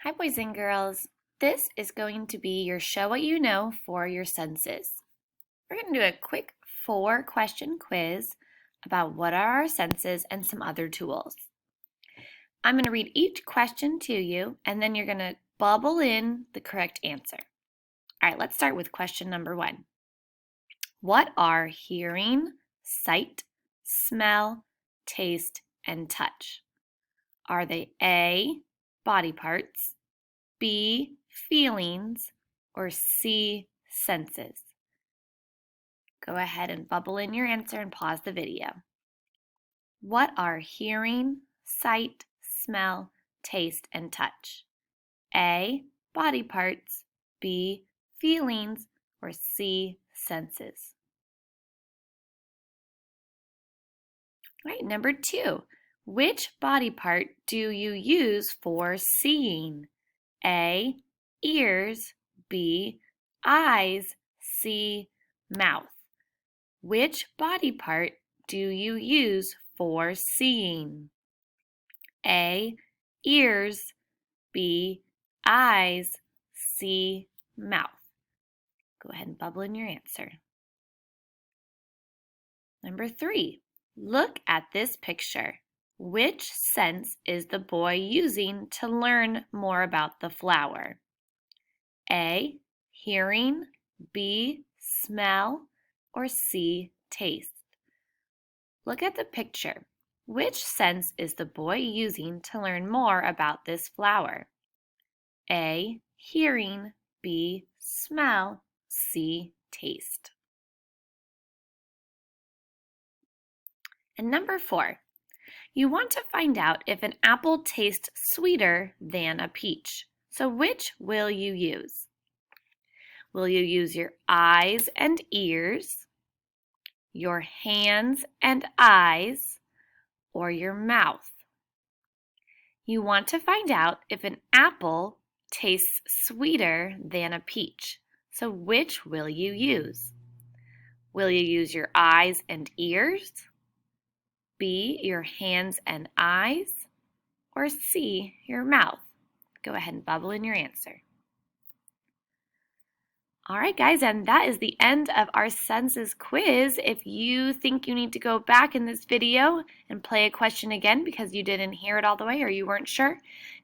Hi, boys and girls. This is going to be your Show What You Know for your senses. We're going to do a quick 4-question quiz about what are our senses and some other tools. I'm going to read each question to you, and then you're going to bubble in the correct answer. All right, let's start with question number 1. What are hearing, sight, smell, taste, and touch? Are they A, body parts, B, feelings, or C, senses? Go ahead and bubble in your answer and pause the video. What are hearing, sight, smell, taste, and touch? A, body parts, B, feelings, or C, senses? All right, number 2. Which body part do you use for seeing? A, ears, B, eyes, C, mouth. Which body part do you use for seeing? A, ears, B, eyes, C, mouth. Go ahead and bubble in your answer. Number 3, look at this picture. Which sense is the boy using to learn more about the flower? A, hearing, B, smell, or C, taste? Look at the picture. Which sense is the boy using to learn more about this flower? A, hearing, B, smell, C, taste. And number 4, you want to find out if an apple tastes sweeter than a peach. So which will you use? Will you use your eyes and ears, your hands and eyes, or your mouth? You want to find out if an apple tastes sweeter than a peach. So which will you use? Will you use your eyes and ears, B, your hands and eyes, or C, your mouth? Go ahead and bubble in your answer. All right, guys, and that is the end of our senses quiz. If you think you need to go back in this video and play a question again because you didn't hear it all the way or you weren't sure,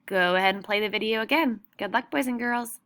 go ahead and play the video again. Good luck, boys and girls.